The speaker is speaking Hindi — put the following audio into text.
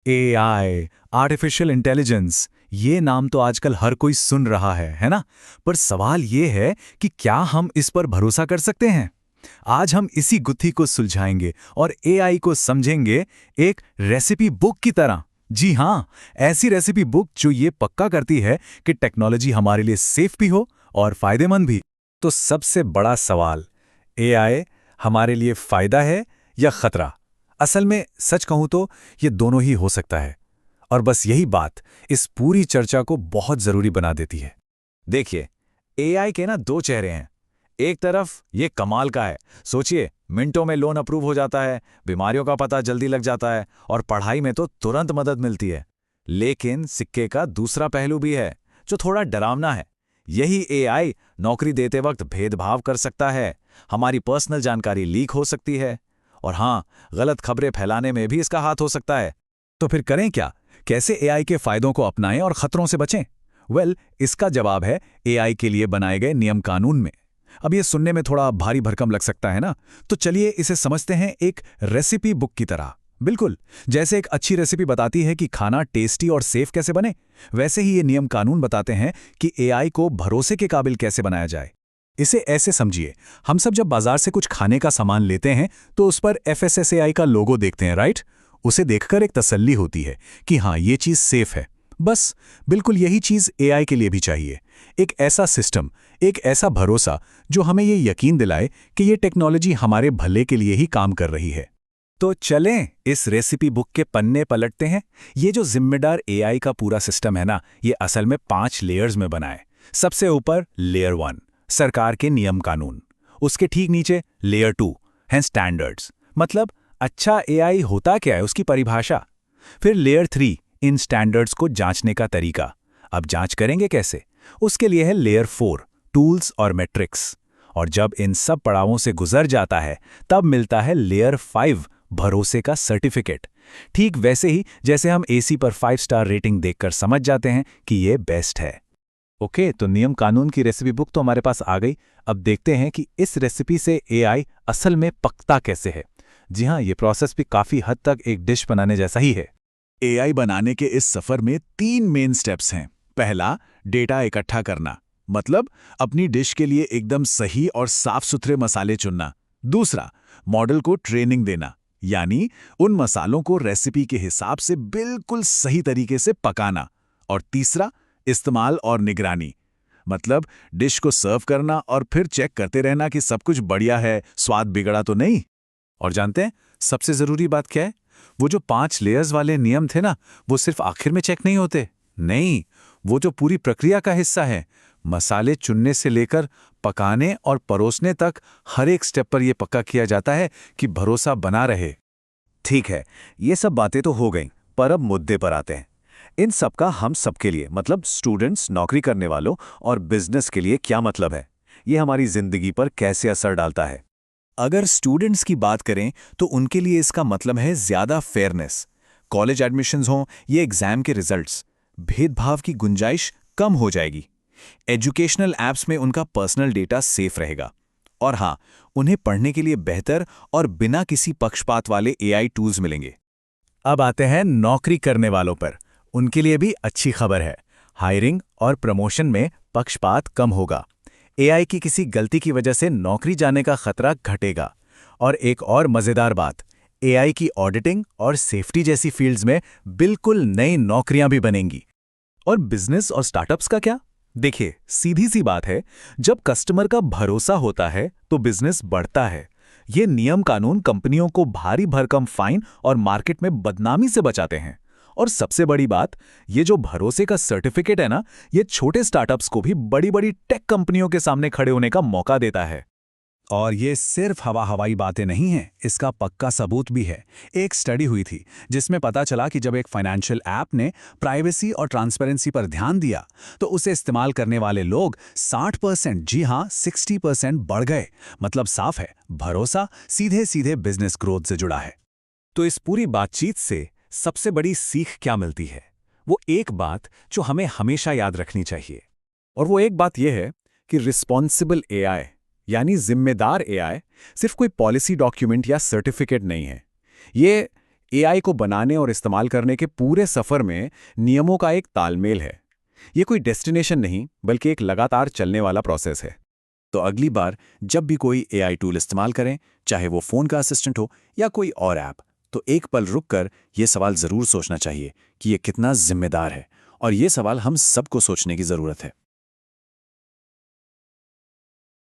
एआई, आर्टिफिशियल इंटेलिजेंस, ये नाम तो आजकल हर कोई सुन रहा है ना? पर सवाल ये है कि क्या हम इस पर भरोसा कर सकते हैं? आज हम इसी गुत्थी को सुलझाएंगे और एआई को समझेंगे एक रेसिपी बुक की तरह। जी हाँ, ऐसी रेसिपी बुक जो ये पक्का करती है कि टेक्नोलॉजी हमारे लिए सेफ भी हो और फायदेमंद भी। तो सबसे बड़ा सवाल, एआई हमारे लिए फायदा है या खतरा? असल में सच कहूं तो ये दोनों ही हो सकता है। और बस यही बात इस पूरी चर्चा को बहुत जरूरी बना देती है। देखिए, एआई के ना दो चेहरे हैं। एक तरफ ये कमाल का है, सोचिए मिनटों में लोन अप्रूव हो जाता है, बीमारियों का पता जल्दी लग जाता है और पढ़ाई में तो तुरंत मदद मिलती है। लेकिन सिक्के का दूसरा पहलू भी है जो थोड़ा डरावना है। यही एआई नौकरी देते वक्त भेदभाव कर सकता है, हमारी पर्सनल जानकारी लीक हो सकती है और हाँ, गलत खबरें फैलाने में भी इसका हाथ हो सकता है। तो फिर करें क्या? कैसे एआई के फायदों को अपनाएं और खतरों से बचें? इसका जवाब है एआई के लिए बनाए गए नियम कानून में। अब ये सुनने में थोड़ा भारी भरकम लग सकता है ना, तो चलिए इसे समझते हैं एक रेसिपी बुक की तरह। बिल्कुल, जैसे एक अच्छी रेसिपी बताती है कि खाना टेस्टी और सेफ कैसे बने, वैसे ही ये नियम कानून बताते हैं कि एआई को भरोसे के काबिल कैसे बनाया जाए। इसे ऐसे समझिए, हम सब जब बाजार से कुछ खाने का सामान लेते हैं तो उस पर एफएसएसएआई का लोगो देखते हैं, राइट? उसे देखकर एक तसल्ली होती है कि हाँ, ये चीज़ सेफ है। बस बिल्कुल यही चीज़ एआई के लिए भी चाहिए। एक ऐसा सिस्टम, एक ऐसा भरोसा जो हमें ये यकीन दिलाए कि ये टेक्नोलॉजी हमारे भले के लिए ही काम कर रही है। तो चलें इस रेसिपी बुक के पन्ने पलटते हैं। ये जो जिम्मेदार एआई का पूरा सिस्टम है ना, ये असल में 5 लेयर्स में बना है। सबसे ऊपर लेयर 1, सरकार के नियम कानून। उसके ठीक नीचे लेयर 2 हैं स्टैंडर्ड्स, मतलब अच्छा एआई होता क्या है उसकी परिभाषा। फिर लेयर 3, इन स्टैंडर्ड्स को जांचने का तरीका। अब जांच करेंगे कैसे? उसके लिए है लेयर 4, टूल्स और मैट्रिक्स। और जब इन सब पड़ावों से गुजर जाता है तब मिलता है लेयर 5, भरोसे का सर्टिफिकेट। ठीक वैसे ही जैसे हम एसी पर 5 स्टार रेटिंग देखकर समझ जाते हैं कि ये बेस्ट है। ओके, तो नियम कानून की रेसिपी बुक तो हमारे पास आ गई। अब देखते हैं कि इस रेसिपी से एआई असल में पकता कैसे है। जी हाँ, ये प्रोसेस भी काफी हद तक एक डिश बनाने जैसा ही है। एआई बनाने के इस सफर में 3 मेन स्टेप्स हैं। पहला, डेटा इकट्ठा करना, मतलब अपनी डिश के लिए एकदम सही और साफ सुथरे मसाले चुनना। दूसरा, मॉडल को ट्रेनिंग देना, यानी उन मसालों को रेसिपी के हिसाब से बिल्कुल सही तरीके से पकाना। और तीसरा, इस्तेमाल और निगरानी, मतलब डिश को सर्व करना और फिर चेक करते रहना कि सब कुछ बढ़िया है, स्वाद बिगड़ा तो नहीं। और जानते हैं सबसे जरूरी बात क्या है? वो जो 5 लेयर्स वाले नियम थे ना, वो सिर्फ आखिर में चेक नहीं होते। नहीं, वो जो पूरी प्रक्रिया का हिस्सा है। मसाले चुनने से लेकर पकाने और परोसने तक हर एक स्टेप पर यह पक्का किया जाता है कि भरोसा बना रहे। ठीक है, ये सब बातें तो हो गईं, पर अब मुद्दे पर आते हैं। इन सब का हम सबके लिए, मतलब स्टूडेंट्स, नौकरी करने वालों और बिजनेस के लिए क्या मतलब है? ये हमारी जिंदगी पर कैसे असर डालता है? अगर स्टूडेंट्स की बात करें तो उनके लिए इसका मतलब है ज्यादा फेयरनेस। कॉलेज एडमिशन्स हों, ये एग्जाम के रिजल्ट्स, भेदभाव की गुंजाइश कम हो जाएगी। एजुकेशनल ऐप्स में उनका पर्सनल डेटा सेफ रहेगा। और हाँ, उन्हें पढ़ने के लिए बेहतर और बिना किसी पक्षपात वाले एआई टूल्स मिलेंगे। अब आते हैं नौकरी करने वालों पर। उनके लिए भी अच्छी खबर है। हायरिंग और प्रमोशन में पक्षपात कम होगा। एआई की किसी गलती की वजह से नौकरी जाने का खतरा घटेगा। और एक और मजेदार बात, एआई की ऑडिटिंग और सेफ्टी जैसी फील्ड्स में बिल्कुल नई नौकरियां भी बनेंगी। और बिजनेस और स्टार्टअप्स का क्या? देखिए, सीधी सी बात है, जब कस्टमर का भरोसा होता है तो बिजनेस बढ़ता है। ये नियम कानून कंपनियों को भारी भरकम फाइन और मार्केट में बदनामी से बचाते हैं। और सबसे बड़ी बात, ये जो भरोसे का सर्टिफिकेट है ना, ये छोटे स्टार्टअप्स को भी बड़ी बड़ी टेक कंपनियों के सामने खड़े होने का मौका देता है। और ये सिर्फ हवाई बातें नहीं हैं, इसका पक्का सबूत भी है। एक स्टडी हुई थी जिसमें पता चला कि जब एक फाइनेंशियल ऐप ने प्राइवेसी और ट्रांसपेरेंसी पर ध्यान दिया तो उसे इस्तेमाल करने वाले लोग 60%, जी हाँ 60% बढ़ गए। मतलब साफ है, भरोसा सीधे सीधे बिजनेस ग्रोथ से जुड़ा है। तो इस पूरी बातचीत से सबसे बड़ी सीख क्या मिलती है? वो एक बात जो हमें हमेशा याद रखनी चाहिए, और वो एक बात यह है कि रिस्पॉन्सिबल एआई, यानी जिम्मेदार एआई, सिर्फ कोई पॉलिसी डॉक्यूमेंट या सर्टिफिकेट नहीं है। ये एआई को बनाने और इस्तेमाल करने के पूरे सफर में नियमों का एक तालमेल है। ये कोई डेस्टिनेशन नहीं, बल्कि एक लगातार चलने वाला प्रोसेस है। तो अगली बार जब भी कोई एआई टूल इस्तेमाल करें, चाहे वो फ़ोन का असिस्टेंट हो या कोई और ऐप, तो एक पल रुककर ये सवाल ज़रूर सोचना चाहिए कि ये कितना जिम्मेदार है। और ये सवाल हम सबको सोचने की ज़रूरत है।